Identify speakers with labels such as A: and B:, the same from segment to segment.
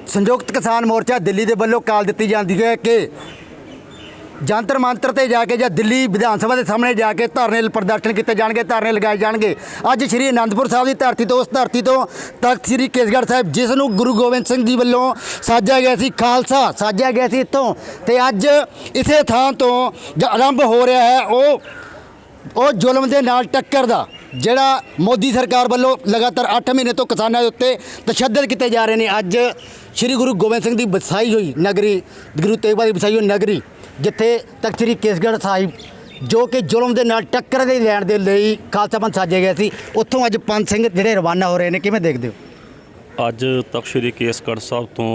A: संयुक्त किसान मोर्चा दिल्ली के वलों काल दी जाती है कि जंतर मंतर ते जाके या दिल्ली विधान सभा के सामने जाके धरने प्रदर्शन किए जाएंगे, धरने लगाए जाएंगे। अज श्री आनंदपुर साहब की धरती तो उस धरती तो तख्त श्री केसगढ़ साहब जिसनों गुरु गोबिंद सिंह जी वालों साजा गया सी, खालसा साजा गया सी इतों, तो अज इसे थां तो जो आरंभ हो रहा है वो जुल्म के नाल टक्कर का ਜਿਹੜਾ मोदी सरकार वालों लगातार 8 महीने तो किसानों के उत्ते तशद्दद किए जा रहे हैं। अज श्री गुरु गोबिंद सिंह की वसाई हुई नगरी, गुरु तेग बहादुर की वसाई हुई नगरी जिथे तख्त श्री केसगढ़ साहिब जो कि जुल्म के नाल टक्कर दे लैण दे लई खालसा पंथ साजे गए सी, उत्थों अज पंथ सिंह जिहड़े रवाना हो रहे हैं, किवें देखदे हो?
B: अज तख्त श्री केसगढ़ साहब तो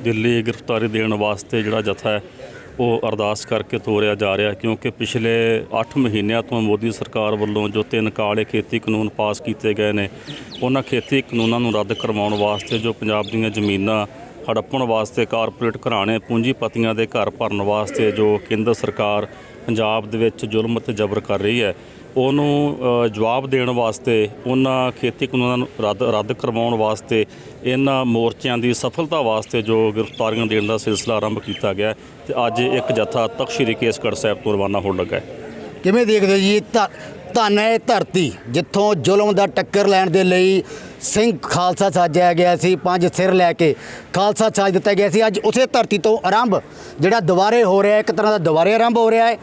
B: दिल्ली गिरफ्तारी देने वास्ते जिहड़ा जत्था है वो अरदास करके ਤੋਰਿਆ जा रहा है, क्योंकि पिछले 8 महीनों तो मोदी सरकार वालों जो 3 काले खेती कानून पास किए गए हैं, उन्होंने खेती कानूनों को रद्द करवाने वास्ते जो पंजाब दी ज़मीनां हड़प्पण वास्ते कारपोरेट घराने पूंजीपतियों के घर भरन वास्ते जो केंद्र सरकार पंजाब दे विच जुल्म ते जबर कर रही है, ਉਹਨੂੰ जवाब देने वास्ते उन्होंने खेती कानूनों रद्द करवाने वास्ते इन्हां मोर्चों की सफलता वास्ते जो गिरफ्तारियां देने का सिलसिला आरंभ किया गया तो अज एक जत्था तख्त श्री केसगढ़ साहब तो रवाना होने लगा है।
A: किवें देखदे हो जी धन है धरती जिथों जुल्म का टक्कर लैण दे लई सिंह खालसा साजा गया सी, 5 सिर लैके खालसा साज दिता गया सी, अज उसे धरती तो आरंभ जिहड़ा दुबारे हो रहा है, एक तरह का दुबारे आरंभ हो रहा है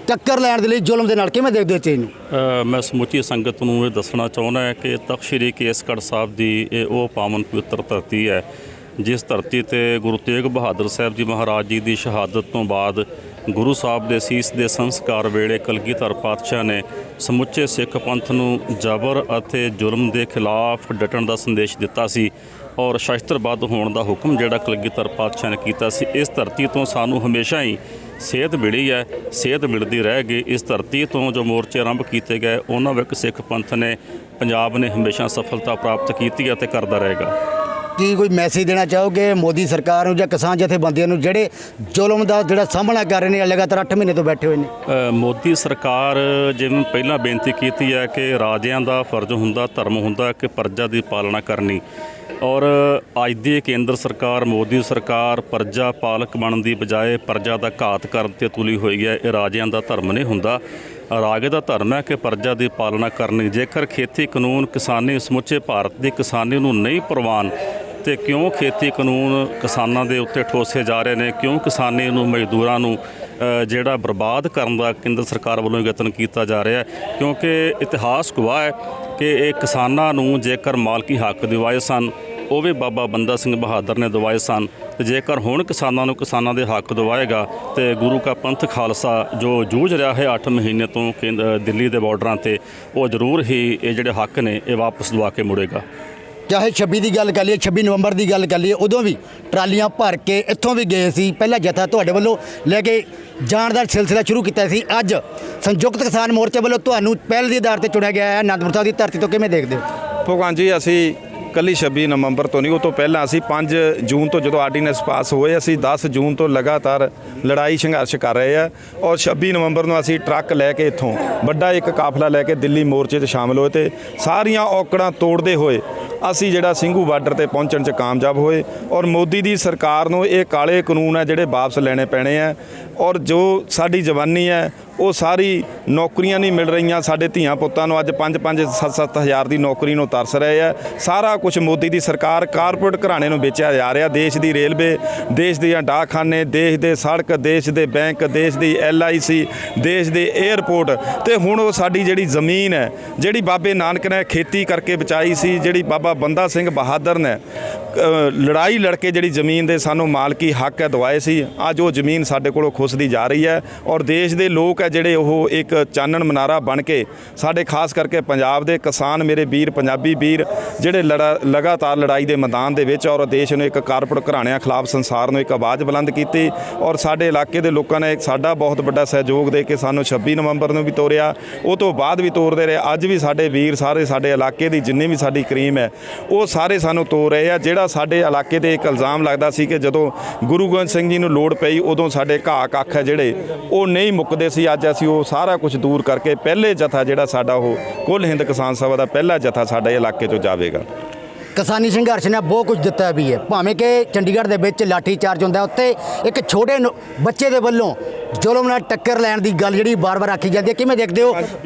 A: टक्कर लैण दे लई जुल्म दे नाल। किवें देखदे हो चीज़ नूं?
B: मैं समुची संगत नूं ये दसना चाहुंदा है कि तख्त श्री केसगढ़ साहब की ये वो पावन पवित्र धरती है जिस धरती ते गुरु तेग बहादुर साहब जी महाराज जी की शहादत तो बाद गुरु साहब के सीस के संस्कार वेले कलगीधर पातशाह ने समुचे सिख पंथ नूं जबर अते जुल्म के खिलाफ डटण का संदेश दिता सी और शस्त्रबद्ध होने का हुक्म जिहड़ा कलगीधर पातशाह ने किया सी। इस धरती तो सानू हमेशा ही सेहत मिली है, सेहत मिलती रहेगी। इस धरती तो जो मोर्चे आरंभ किए गए उन्होंने विच सिख पंथ ने पंजाब ने हमेशा सफलता प्राप्त की है ते करदा रहेगा।
A: की कोई मैसेज देना चाहोगे मोदी सरकार नूं जां किसान जथेबंदियों नूं जिहड़े जुल्म का जिहड़ा सामना कर रहे हैं, लगातार 8 महीने तो बैठे हुए हैं?
B: मोदी सरकार जिवें पहलां बेनती की है कि राजिਆਂ ਦਾ फर्ज हुंदा, धर्म हुंदा कि प्रजा की पालना करनी, और अज दी केंद्र सरकार मोदी सरकार प्रजा पालक बनने की बजाय प्रजा का घात करन ते तुली हुई है। ये राजिਆਂ ਦਾ धर्म नहीं हुंदा, राजे का धर्म है कि प्रजा की पालना करनी। जेकर खेती कानून किसानी समुचे भारत की किसानी नूं नहीं प्रवान तो क्यों खेती कानून किसानों के उत्ते ठोसे जा रहे हैं, क्यों किसानी नूं मजदूरां नूं जिहड़ा बर्बाद करने का केंद्र सरकार वालों यतन किया जा रहा है। क्योंकि इतिहास गवाह है कि ये किसानों नूं जेकर मालकी हक दिवाए सन वो भी बाबा बंदा सिंह बहादुर ने दवाए सन, तो जेकर हुण किसानों नूं किसानों के हक दवाएगा तो गुरु का पंथ खालसा जो जूझ रहा है 8 महीने तो दिल्ली के बॉर्डर से वो जरूर ही ये जिहड़े हक ने ये वापस दवा के मुड़ेगा।
A: चाहे 26 की गल कर लीए, 26 नवंबर की गल कर लीए, उदों भी ट्रालियां भर के इत्थों भी गए सी, पहला जत्था तुहाडे वल्लों लैके जाण दा सिलसिला शुरू किया सी। अज संयुक्त किसान मोर्चे वालों तुहानूं पहल के आधार पर चुनिया गया है आनंदपुर साहब की धरती तो, किवें देखदे हो?
C: भगवान जी असी ਕੱਲੀ 26 ਨਵੰਬਰ ਤੋਂ ਨਹੀਂ, ਉਹ ਤੋਂ ਪਹਿਲਾਂ ਅਸੀਂ 5 ਜੂਨ ਤੋਂ ਜਦੋਂ ਆਰਡੀਨੈਂਸ ਪਾਸ ਹੋਏ ਅਸੀਂ 10 ਜੂਨ ਤੋਂ ਲਗਾਤਾਰ ਲੜਾਈ ਸੰਘਰਸ਼ ਕਰ ਰਹੇ ਆ, ਔਰ 26 ਨਵੰਬਰ ਨੂੰ ਅਸੀਂ ਟਰੱਕ ਲੈ ਕੇ ਇੱਥੋਂ ਵੱਡਾ ਇੱਕ ਕਾਫਲਾ ਲੈ ਕੇ ਦਿੱਲੀ ਮੋਰਚੇ 'ਚ ਸ਼ਾਮਲ ਹੋਏ ਤੇ ਸਾਰੀਆਂ ਔਕੜਾਂ ਤੋੜਦੇ ਹੋਏ ਅਸੀਂ ਜਿਹੜਾ ਸਿੰਘੂ ਬਾਰਡਰ ਤੇ ਪਹੁੰਚਣ 'ਚ ਕਾਮਯਾਬ ਹੋਏ। ਔਰ ਮੋਦੀ ਦੀ ਸਰਕਾਰ ਨੂੰ ਇਹ ਕਾਲੇ ਕਾਨੂੰਨ ਆ ਜਿਹੜੇ ਵਾਪਸ ਲੈਣੇ ਪੈਣੇ ਆ, ਔਰ ਜੋ ਸਾਡੀ ਜਵਾਨੀ ਹੈ ਉਹ ਸਾਰੀ ਨੌਕਰੀਆਂ ਨਹੀਂ ਮਿਲ ਰਹੀਆਂ, ਸਾਡੇ ਧੀਆਂ ਪੁੱਤਾਂ ਨੂੰ ਅੱਜ 5-5 7-7 ਹਜ਼ਾਰ ਦੀ ਨੌਕਰੀ ਨੂੰ ਤਰਸ ਰਹੇ ਆ। ਸਾਰਾ ਕੁਝ ਮੋਦੀ ਦੀ ਸਰਕਾਰ ਕਾਰਪੋਰੇਟ ਘਰਾਣੇ ਨੂੰ ਵੇਚਿਆ ਜਾ ਰਿਹਾ। ਦੇਸ਼ ਦੀ ਰੇਲਵੇ, ਦੇਸ਼ ਦੀਆਂ ਡਾਕਖਾਨੇ, ਦੇਸ਼ ਦੇ ਸੜਕ, ਦੇਸ਼ ਦੇ ਬੈਂਕ, ਦੇਸ਼ ਦੀ LIC, ਦੇਸ਼ ਦੇ 에ਅਰਪੋਰਟ, ਤੇ ਹੁਣ ਉਹ ਸਾਡੀ ਜਿਹੜੀ ਜ਼ਮੀਨ ਹੈ ਜਿਹੜੀ ਬਾਬੇ ਨਾਨਕ ਨੇ ਖੇਤੀ ਕਰਕੇ ਬਚਾਈ ਸੀ, ਜਿਹੜੀ ਬਾਬਾ ਬੰਦਾ ਸਿੰਘ ਬਹਾਦਰ ਨੇ ਲੜਾਈ ਲੜ ਕੇ ਜਿਹੜੀ ਜ਼ਮੀਨ ਦੇ ਸਾਨੂੰ ਮਾਲਕੀ ਹੱਕ ਹੈ ਦਵਾਏ ਸੀ, ਅੱਜ ਉਹ ਜ਼ਮੀਨ ਸਾਡੇ ਕੋਲੋਂ ਖੁੱਸਦੀ ਜਾ ਰਹੀ ਹੈ। ਔਰ ਦੇਸ਼ ਦੇ ਲੋਕ ਹੈ ਜਿਹੜੇ ਉਹ ਇੱਕ ਚਾਨਣ ਮਨਾਰਾ ਬਣ ਕੇ ਸਾਡੇ ਖਾਸ ਕਰਕੇ ਪੰਜਾਬ ਦੇ ਕਿਸਾਨ ਮੇਰੇ ਵੀਰ ਪੰਜਾਬੀ ਵੀਰ ਜਿਹੜੇ ਲਗਾਤਾਰ ਲੜਾਈ ਦੇ ਮੈਦਾਨ ਦੇ ਵਿੱਚ ਔਰ ਦੇਸ਼ ਨੂੰ ਇੱਕ ਕਾਰਪੋਰੇਟ ਘਰਾਣਿਆਂ ਖਿਲਾਫ ਸੰਸਾਰ ਨੂੰ ਇੱਕ ਆਵਾਜ਼ ਬੁਲੰਦ ਕੀਤੀ। ਔਰ ਸਾਡੇ ਇਲਾਕੇ ਦੇ ਲੋਕਾਂ ਨੇ ਸਾਡਾ ਬਹੁਤ ਵੱਡਾ ਸਹਿਯੋਗ ਦੇ ਕੇ ਸਾਨੂੰ 26 ਨਵੰਬਰ ਨੂੰ ਵੀ ਤੋਰਿਆ, ਉਹ ਤੋਂ ਬਾਅਦ ਵੀ ਤੋਰਦੇ ਰਹੇ। ਅੱਜ ਵੀ ਸਾਡੇ ਵੀਰ ਸਾਰੇ ਸਾਡੇ ਇਲਾਕੇ ਦੀ ਜਿੰਨੀ ਵੀ ਸਾਡੀ ਕਰੀਮ ਹੈ ਉਹ ਸਾਰੇ ਸਾਨੂੰ ਤੋਰ ਰਹੇ ਆ। ਜਿਹੜਾ ਸਾਡੇ ਇਲਾਕੇ ਦੇ ਇੱਕ ਇਲਜ਼ਾਮ ਲੱਗਦਾ ਸੀ ਕਿ ਜਦੋਂ ਗੁਰੂ ਗੋਬਿੰਦ ਸਿੰਘ ਜੀ ਨੂੰ ਲੋੜ ਪਈ ਉਦੋਂ ਸਾਡੇ ਘਾਹ ਕੱਖ ਹੈ ਜਿਹੜੇ ਉਹ ਨਹੀਂ ਮੁੱਕਦੇ ਸੀ, ਅੱਜ ਅਸੀਂ ਉਹ ਸਾਰਾ ਕੁਝ ਦੂਰ ਕਰਕੇ ਪਹਿਲੇ ਜਥਾ ਜਿਹੜਾ ਸਾਡਾ ਉਹ ਕੁੱਲ ਹਿੰਦ ਕਿਸਾਨ ਸਭਾ ਦਾ ਪਹਿਲਾ ਜਥਾ ਸਾਡੇ ਇਲਾਕੇ ਤੋਂ ਜਾਵੇਗਾ।
A: ਕਿਸਾਨੀ ਸੰਘਰਸ਼ ਨੇ ਬਹੁਤ ਕੁਝ ਦਿੱਤਾ ਵੀ ਹੈ, ਭਾਵੇਂ ਕਿ ਚੰਡੀਗੜ੍ਹ ਦੇ ਵਿੱਚ ਲਾਠੀ ਚਾਰਜ ਹੁੰਦਾ, ਉੱਤੇ ਇੱਕ ਛੋਟੇ ਬੱਚੇ ਦੇ ਵੱਲੋਂ ਜ਼ੁਲਮ ਨਾਲ ਟੱਕਰ ਲੈਣ ਦੀ ਗੱਲ ਜਿਹੜੀ ਵਾਰ-ਵਾਰ ਆਖੀ ਜਾਂਦੀ ਹੈ, ਕਿਵੇਂ ਦੇਖਦੇ ਹੋ?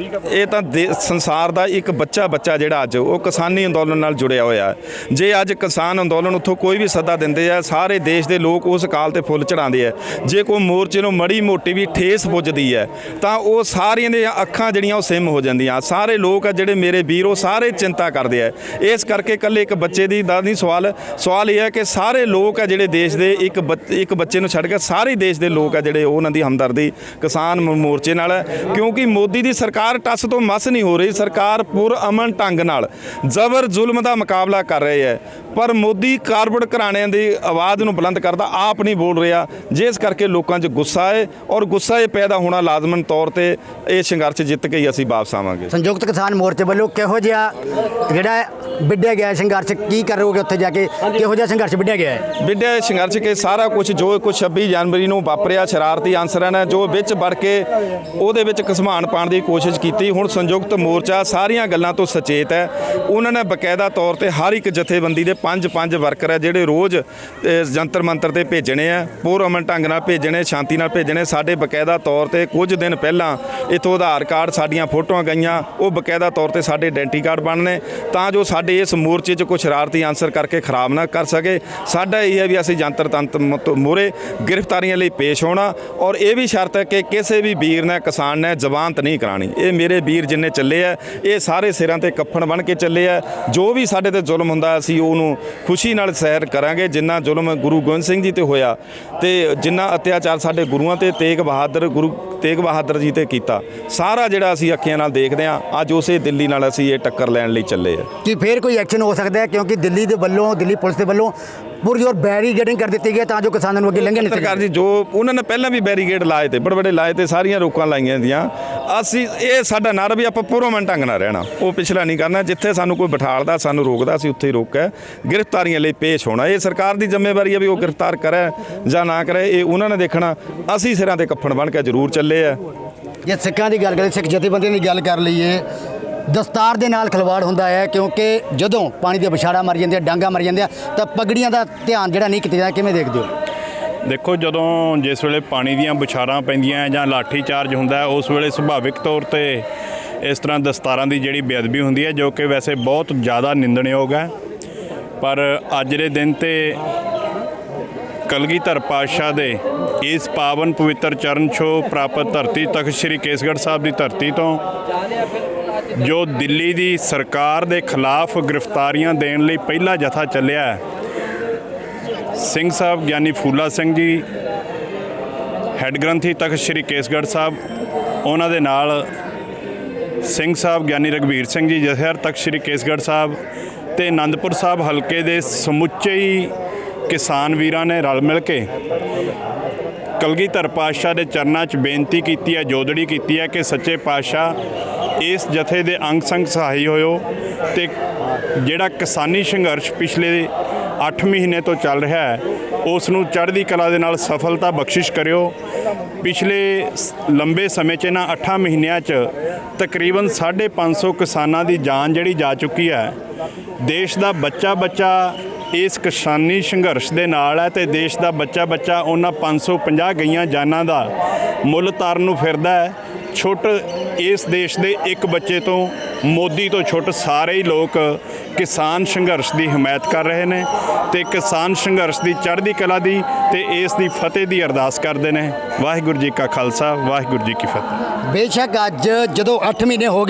C: ਇਹ ਤਾਂ ਸੰਸਾਰ ਦਾ ਇੱਕ ਬੱਚਾ ਜਿਹੜਾ ਅੱਜ ਉਹ ਕਿਸਾਨੀ ਅੰਦੋਲਨ ਨਾਲ ਜੁੜਿਆ ਹੋਇਆ। ਜੇ ਅੱਜ ਕਿਸਾਨ ਅੰਦੋਲਨ ਉੱਥੋਂ ਕੋਈ ਵੀ ਸੱਦਾ ਦਿੰਦੇ ਆ, ਸਾਰੇ ਦੇਸ਼ ਦੇ ਲੋਕ ਉਸ ਕਾਲ ਤੇ ਫੁੱਲ ਚੜਾਉਂਦੇ ਆ। ਜੇ ਕੋਈ ਮੋਰਚੇ ਨੂੰ ਮੜੀ ਮੋਟੀ ਵੀ ਠੇਸ ਪੁੱਜਦੀ ਹੈ ਤਾਂ ਉਹ ਸਾਰੀਆਂ ਦੀਆਂ ਅੱਖਾਂ ਜਿਹੜੀਆਂ ਉਹ ਸਿਮ ਹੋ ਜਾਂਦੀਆਂ। ਸਾਰੇ ਲੋਕ ਆ ਜਿਹੜੇ ਮੇਰੇ ਵੀਰ, ਉਹ ਸਾਰੇ ਚਿੰਤਾ ਕਰਦੇ ਆ। ਇਸ ਕਰਕੇ ਇਕੱਲੇ ਇੱਕ ਬੱਚੇ ਦੀ ਦਾ ਨਹੀਂ ਸਵਾਲ ਇਹ ਹੈ ਕਿ ਸਾਰੇ ਲੋਕ ਆ ਜਿਹੜੇ ਦੇਸ਼ ਦੇ ਇੱਕ ਬੱਚੇ ਨੂੰ ਛੱਡ ਕੇ ਸਾਰੇ ਦੇਸ਼ ਦੇ ਲੋਕ ਆ ਜਿਹੜੇ ਉਹਨਾਂ ਦੀ ਹਮਦਰਦੀ ਕਿਸਾਨ ਮੋਰਚੇ ਨਾਲ ਹੈ। ਕਿਉਂਕਿ ਮੋਦੀ ਦੀ ਸਰਕਾਰ ਟੱਸ ਤੋਂ ਮਸ ਨਹੀਂ ਹੋ ਰਹੀ। ਸਰਕਾਰ ਪੁਰਅਮਨ ਢੰਗ ਨਾਲ ਜ਼ਬਰ ਜ਼ੁਲਮ ਦਾ ਮੁਕਾਬਲਾ ਕਰ ਰਹੀ ਹੈ, ਪਰ ਮੋਦੀ ਕਾਰਪੋਰੇਟ ਘਰਾਣਿਆਂ ਦੀ ਆਵਾਜ਼ ਨੂੰ ਬੁਲੰਦ ਕਰਦਾ ਆਪ ਨਹੀਂ ਬੋਲ ਰਿਹਾ, ਜਿਸ ਕਰਕੇ ਲੋਕਾਂ 'ਚ ਗੁੱਸਾ ਹੈ ਔਰ ਗੁੱਸਾ ਇਹ ਪੈਦਾ ਹੋਣਾ ਲਾਜ਼ਮਨ ਤੌਰ ਤੇ ਇਹ ਸੰਘਰਸ਼ ਜਿੱਤ ਕੇ ਹੀ ਅਸੀਂ ਵਾਪਸ ਆਵਾਂਗੇ।
A: ਸੰਯੁਕਤ ਕਿਸਾਨ ਮੋਰਚੇ ਵੱਲੋਂ ਕਿਹੋ ਜਿਹਾ ਜਿਹੜਾ ਵਿੱਢਿਆ ਗਿਆ ਸੰਘਰਸ਼, ਕੀ ਕਰੋਗੇ ਉੱਥੇ ਜਾ ਕੇ, ਕਿਹੋ ਜਿਹਾ ਸੰਘਰਸ਼ ਵਿੱਢਿਆ ਗਿਆ ਹੈ?
C: ਵਿੱਢਿਆ ਸੰਘਰਸ਼ ਕੇ ਸਾਰਾ ਕੁਝ ਜੋ ਕੁਝ 26 ਜਨਵਰੀ ਨੂੰ ਵਾਪਰਿਆ, ਸ਼ਰਾਰਤੀ ਅਨਸਰਾਂ ਨੇ ਜੋ ਵਿੱਚ ਵੜ ਕੇ ਉਹਦੇ ਵਿੱਚ ਘਸਮਾਨ ਪਾਉਣ ਦੀ ਕੋਸ਼ਿਸ਼ ਕੀਤੀ। ਹੁਣ ਸੰਯੁਕਤ ਮੋਰਚਾ ਸਾਰੀਆਂ ਗੱਲਾਂ ਤੋਂ ਸੁਚੇਤ ਹੈ। ਉਹਨਾਂ ਨੇ ਬਕਾਇਦਾ ਤੌਰ ਤੇ ਹਰ ਇੱਕ ਜਥੇਬੰਦੀ ਦੇ 5 ਵਰਕਰ ਹੈ ਜਿਹੜੇ ਰੋਜ਼ ਜੰਤਰ ਮੰਤਰ ਤੇ ਭੇਜਣੇ ਆ, ਪੁਰਅਮਨ ਢੰਗ ਨਾਲ ਭੇਜਣੇ, ਸ਼ਾਂਤੀ ਨਾਲ ਭੇਜਣੇ। ਸਾਡੇ ਬਕਾਇਦਾ ਤੌਰ ਤੇ ਕੁਝ ਦਿਨ ਪਹਿਲਾਂ ਇੱਥੋਂ ਆਧਾਰ ਕਾਰਡ, ਸਾਡੀਆਂ ਫੋਟੋਆਂ ਗਈਆਂ, ਉਹ ਬਕਾਇਦਾ ਤੌਰ ਤੇ ਸਾਡੇ ਆਇਡੈਂਟੀ ਕਾਰਡ ਬਣਨੇ ਤਾਂ ਜੋ ਸਾਡੇ ਇਸ ਮੋਰਚੇ 'ਚ ਕੋਈ ਸ਼ਰਾਰਤੀ ਅਨਸਰ ਕਰਕੇ ਖਰਾਬ ਨਾ ਕਰ ਸਕੇ। ਸਾਡਾ ਇਹ ਹੈ ਵੀ ਅਸੀਂ ਜੰਤਰ ਤੰਤਰ ਮੂਹਰੇ ਗ੍ਰਿਫਤਾਰੀਆਂ ਲਈ ਪੇਸ਼ ਹੋਣਾ, ਔਰ ਇਹ ਵੀ ਸ਼ਰਤ ਹੈ ਕਿ ਕਿਸੇ ਵੀ ਵੀਰ ਨੇ, ਕਿਸਾਨ ਨੇ ਜ਼ਮਾਨਤ ਨਹੀਂ ਕਰਾਣੀ। ਇਹ ਮੇਰੇ ਵੀਰ ਜਿੰਨੇ ਚੱਲੇ ਆ, ਇਹ ਸਾਰੇ ਸਿਰਾਂ ਤੇ ਕੱਫਣ ਬਣ ਕੇ ਚੱਲੇ ਆ। ਜੋ ਵੀ ਸਾਡੇ ਤੇ ਜ਼ੁਲਮ ਹੁੰਦਾ ਅਸੀਂ ਉਹਨੂੰ ਖੁਸ਼ੀ ਨਾਲ ਸਹਿਰ ਕਰਾਂਗੇ। ਜਿੰਨਾ ਜ਼ੁਲਮ ਗੁਰੂ ਗੋਬਿੰਦ ਸਿੰਘ ਜੀ ਤੇ ਹੋਇਆ ਤੇ ਜਿੰਨਾ ਅਤਿਆਚਾਰ ਸਾਡੇ ਗੁਰੂਆਂ ਤੇ ਗੁਰੂ ਤੇਗ ਬਹਾਦਰ ਜੀ ਤੇ ਕੀਤਾ, ਸਾਰਾ ਜਿਹੜਾ ਅਸੀਂ ਅੱਖੀਆਂ ਨਾਲ ਦੇਖਦੇ ਹਾਂ, ਅੱਜ ਉਸੇ ਦਿੱਲੀ ਨਾਲ ਅਸੀਂ ਇਹ ਟੱਕਰ ਲੈਣ ਲਈ ਚੱਲੇ ਆ।
A: ਕਿ ਫਿਰ ਕੋਈ ਐਕਸ਼ਨ ਹੋ ਸਕਦਾ ਹੈ? ਕਿਉਂਕਿ ਦਿੱਲੀ ਦੇ ਵੱਲੋਂ, ਦਿੱਲੀ ਪੁਲਿਸ ਦੇ ਵੱਲੋਂ ਪੁਰਜ਼ੋਰ ਬੈਰੀਗੇਡਿੰਗ ਕਰ ਦਿੱਤੀ ਗਈ ਤਾਂ ਜੋ ਕਿਸਾਨਾਂ ਨੂੰ ਅੱਗੇ ਲੰਘਣ ਨਹੀਂ
C: ਸਰਕਾਰ ਜੀ ਜੋ ਉਹਨਾਂ ਨੇ ਪਹਿਲਾਂ ਵੀ ਬੈਰੀਗੇਡ ਲਾਏ ਤੇ ਬੜੇ ਲਾਏ ਤੇ ਸਾਰੀਆਂ ਰੋਕਾਂ ਲਾਈਆਂ ਹੁੰਦੀਆਂ। ਅਸੀਂ ਇਹ ਸਾਡਾ ਨਾਰਾ ਵੀ ਆਪਾਂ ਪੁਰਅਮਨ ਢੰਗ ਨਾਲ ਰਹਿਣਾ, ਉਹ ਪਿਛਲਾ ਨਹੀਂ ਕਰਨਾ। ਜਿੱਥੇ ਸਾਨੂੰ ਕੋਈ ਬਿਠਾਲਦਾ, ਸਾਨੂੰ ਰੋਕਦਾ, ਅਸੀਂ ਉੱਥੇ ਹੀ ਰੋਕਿਆ। ਗ੍ਰਿਫਤਾਰੀਆਂ ਲਈ ਪੇਸ਼ ਹੋਣਾ ਇਹ ਸਰਕਾਰ ਦੀ ਜ਼ਿੰਮੇਵਾਰੀ ਹੈ ਵੀ ਉਹ ਗ੍ਰਿਫਤਾਰ ਕਰੇ ਜਾਂ ਨਾ ਕਰੇ, ਇਹ ਉਹਨਾਂ ਨੇ ਦੇਖਣਾ। ਅਸੀਂ ਸਿਰਾਂ ਤੇ ਕੱਫਣ ਬਣ ਕੇ ਜ਼ਰੂਰ ਚੱਲੇ ਆ।
A: ਜੇ ਸਿੱਖਾਂ ਦੀ ਗੱਲ ਕਰੀਏ, ਸਿੱਖ ਜਥੇਬੰਦੀਆਂ ਦੀ ਗੱਲ ਕਰ ਲਈਏ, ਦਸਤਾਰ ਦੇ ਨਾਲ ਖਿਲਵਾੜ ਹੁੰਦਾ ਹੈ। ਕਿਉਂਕਿ ਜਦੋਂ ਪਾਣੀ ਦੇ ਵਿਛਾੜਾ ਮਰ ਜਾਂਦੇ ਆ, ਡਾਂਗਾ ਮਰ ਜਾਂਦੇ ਆ, ਤਾਂ ਪਗੜੀਆਂ ਦਾ ਧਿਆਨ ਜਿਹੜਾ ਨਹੀਂ ਕੀਤਾ ਜਾਂਦਾ। ਕਿਵੇਂ ਦੇਖਦੇ ਹੋ?
D: ਦੇਖੋ, ਜਦੋਂ ਜਿਸ ਵੇਲੇ ਪਾਣੀ ਦੀਆਂ ਬੁਛਾਰਾਂ ਪੈਂਦੀਆਂ ਜਾਂ ਲਾਠੀ ਚਾਰਜ ਹੁੰਦਾ, ਉਸ ਵੇਲੇ ਸੁਭਾਵਿਕ ਤੌਰ ਤੇ ਇਸ ਤਰ੍ਹਾਂ ਦਸਤਾਰਾਂ ਦੀ ਜਿਹੜੀ ਬੇਅਦਬੀ ਹੁੰਦੀ ਹੈ, ਜੋ ਕਿ ਵੈਸੇ ਬਹੁਤ ਜ਼ਿਆਦਾ ਨਿੰਦਣਯੋਗ ਹੈ। ਪਰ ਅੱਜ ਦੇ ਦਿਨ ਤੇ ਕਲਗੀਧਰ ਪਾਤਸ਼ਾਹ ਦੇ ਇਸ ਪਾਵਨ ਪਵਿੱਤਰ ਚਰਨ ਛੋਹ ਪ੍ਰਾਪਤ ਧਰਤੀ ਤਖਤ ਸ੍ਰੀ ਕੇਸਗੜ੍ਹ ਸਾਹਿਬ ਦੀ ਧਰਤੀ ਤੋਂ ਜੋ ਦਿੱਲੀ ਦੀ ਸਰਕਾਰ ਦੇ ਖਿਲਾਫ ਗ੍ਰਿਫਤਾਰੀਆਂ ਦੇਣ ਲਈ ਪਹਿਲਾ ਜਥਾ ਚੱਲਿਆ ਹੈ, ਸਿੰਘ ਸਾਹਿਬ ਗਿਆਨੀ ਫੂਲਾ ਸਿੰਘ ਜੀ ਹੈੱਡ ਗ੍ਰੰਥੀ ਤਖਤ ਸ੍ਰੀ ਕੇਸਗੜ੍ਹ ਸਾਹਿਬ, ਉਹਨਾਂ ਦੇ ਨਾਲ ਸਿੰਘ ਸਾਹਿਬ ਗਿਆਨੀ ਰਘਬੀਰ ਸਿੰਘ ਜੀ ਜਥੇਦਾਰ ਤਖਤ ਸ੍ਰੀ ਕੇਸਗੜ੍ਹ ਸਾਹਿਬ ਤੇ ਆਨੰਦਪੁਰ ਸਾਹਿਬ ਹਲਕੇ ਦੇ ਸਮੁੱਚੇ ਹੀ ਕਿਸਾਨ ਵੀਰਾਂ ਨੇ ਰਲ ਮਿਲ ਕੇ ਕਲਗੀਧਰ ਪਾਤਸ਼ਾਹ ਦੇ ਚਰਨਾਂ 'ਚ ਬੇਨਤੀ ਕੀਤੀ ਹੈ, ਜੋਦੜੀ ਕੀਤੀ ਹੈ ਕਿ ਸੱਚੇ ਪਾਤਸ਼ਾਹ ਇਸ ਜਥੇ ਦੇ ਅੰਗ ਸੰਗ ਸਹਾਈ ਹੋਇਓ ਤੇ ਜਿਹੜਾ ਕਿਸਾਨੀ ਸੰਘਰਸ਼ ਪਿਛਲੇ 8 ਮਹੀਨੇ ਤੋਂ ਚੱਲ ਰਿਹਾ ਹੈ, ਉਸ ਨੂੰ ਚੜ੍ਹਦੀ ਕਲਾ ਦੇ ਨਾਲ ਸਫਲਤਾ ਬਖਸ਼ਿਸ਼ ਕਰਿਓ। ਪਿਛਲੇ ਲੰਬੇ ਸਮੇਂ 'ਚ ਇਹਨਾਂ 8 ਮਹੀਨਿਆਂ 'ਚ ਤਕਰੀਬਨ 550 ਕਿਸਾਨਾਂ ਦੀ ਜਾਨ ਜਿਹੜੀ ਜਾ ਚੁੱਕੀ ਹੈ। ਦੇਸ਼ ਦਾ ਬੱਚਾ ਇਸ ਕਿਸਾਨੀ ਸੰਘਰਸ਼ ਦੇ ਨਾਲ ਹੈ ਤੇ ਦੇਸ਼ ਦਾ ਬੱਚਾ ਉਹਨਾਂ 550 ਗਈਆਂ ਜਾਨਾਂ ਦਾ ਮੁੱਲ ਤਾਰਨ ਨੂੰ ਫਿਰਦਾ ਹੈ। ਛੁੱਟ ਇਸ ਦੇਸ਼ ਦੇ ਇੱਕ ਬੱਚੇ ਤੋਂ, ਮੋਦੀ ਤੋਂ ਛੁੱਟ ਸਾਰੇ ਹੀ ਲੋਕ ਕਿਸਾਨ ਸੰਘਰਸ਼ ਦੀ ਹਮਾਇਤ ਕਰ ਰਹੇ ਨੇ ਤੇ ਕਿਸਾਨ ਸੰਘਰਸ਼ ਦੀ ਚੜ੍ਹਦੀ ਕਲਾ ਦੀ ਤੇ ਇਸ ਦੀ ਫਤਿਹ ਦੀ ਅਰਦਾਸ ਕਰਦੇ ਨੇ। ਵਾਹਿਗੁਰੂ ਜੀ ਕਾ ਖਾਲਸਾ, ਵਾਹਿਗੁਰੂ ਜੀ ਕੀ ਫਤਿਹ।
A: ਬੇਸ਼ੱਕ ਅੱਜ ਜਦੋਂ 8 ਮਹੀਨੇ ਹੋ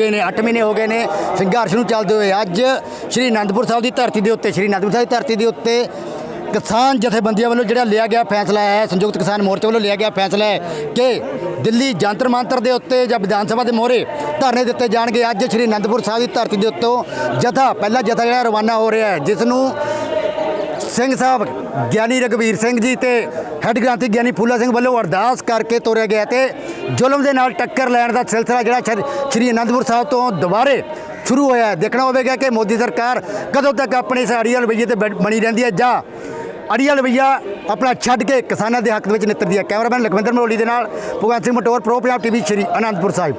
A: ਗਏ ਨੇ ਸੰਘਰਸ਼ ਨੂੰ ਚੱਲਦੇ ਹੋਏ, ਅੱਜ ਸ਼੍ਰੀ ਅਨੰਦਪੁਰ ਸਾਹਿਬ ਦੀ ਧਰਤੀ ਦੇ ਉੱਤੇ ਕਿਸਾਨ ਜਥੇਬੰਦੀਆਂ ਵੱਲੋਂ ਜਿਹੜਾ ਲਿਆ ਗਿਆ ਫੈਸਲਾ ਹੈ, ਸੰਯੁਕਤ ਕਿਸਾਨ ਮੋਰਚੇ ਵੱਲੋਂ ਲਿਆ ਗਿਆ ਫੈਸਲਾ ਹੈ ਕਿ ਦਿੱਲੀ ਜੰਤਰ ਮੰਤਰ ਦੇ ਉੱਤੇ ਜਾਂ ਵਿਧਾਨ ਸਭਾ ਦੇ ਮੂਹਰੇ ਧਰਨੇ ਦਿੱਤੇ ਜਾਣਗੇ। ਅੱਜ ਸ਼੍ਰੀ ਅਨੰਦਪੁਰ ਸਾਹਿਬ ਦੀ ਧਰਤੀ ਦੇ ਉੱਤੋਂ ਪਹਿਲਾ ਜਥਾ ਜਿਹੜਾ ਰਵਾਨਾ ਹੋ ਰਿਹਾ ਹੈ, ਜਿਸ ਨੂੰ ਸਿੰਘ ਸਾਹਿਬ ਗਿਆਨੀ ਰਘਬੀਰ ਸਿੰਘ ਜੀ ਤੇ ਹੈੱਡ ਗ੍ਰੰਥੀ ਗਿਆਨੀ ਫੂਲਾ ਸਿੰਘ ਵੱਲੋਂ ਅਰਦਾਸ ਕਰਕੇ ਤੋਰਿਆ ਗਿਆ ਤੇ ਜ਼ੁਲਮ ਦੇ ਨਾਲ ਟੱਕਰ ਲੈਣ ਦਾ ਸਿਲਸਿਲਾ ਜਿਹੜਾ ਸ਼੍ਰੀ ਅਨੰਦਪੁਰ ਸਾਹਿਬ ਤੋਂ ਦੁਬਾਰੇ ਸ਼ੁਰੂ ਹੋਇਆ ਹੈ। ਦੇਖਣਾ ਹੋਵੇਗਾ ਕਿ ਮੋਦੀ ਸਰਕਾਰ ਕਦੋਂ ਤੱਕ ਆਪਣੇ ਇਸ ਅੜੀਅਲ ਰਵੱਈਏ ਤੇ ਬਣੀ ਰਹਿੰਦੀ ਹੈ ਜਾਂ ਅੜੀਅਲ ਰਵੱਈਆ ਆਪਣਾ ਛੱਡ ਕੇ ਕਿਸਾਨਾਂ ਦੇ ਹੱਕ ਵਿੱਚ ਨਿੱਤਰਦੀ ਹੈ। ਕੈਮਰਾਮੈਨ ਲਖਵਿੰਦਰ ਮਲੋਲੀ ਦੇ ਨਾਲ ਭਗਵੰਤ ਸਿੰਘ ਮਟੋਰ, ਪ੍ਰੋ ਪੰਜਾਬ ਟੀਵੀ, ਸ਼੍ਰੀ ਅਨੰਦਪੁਰ ਸਾਹਿਬ।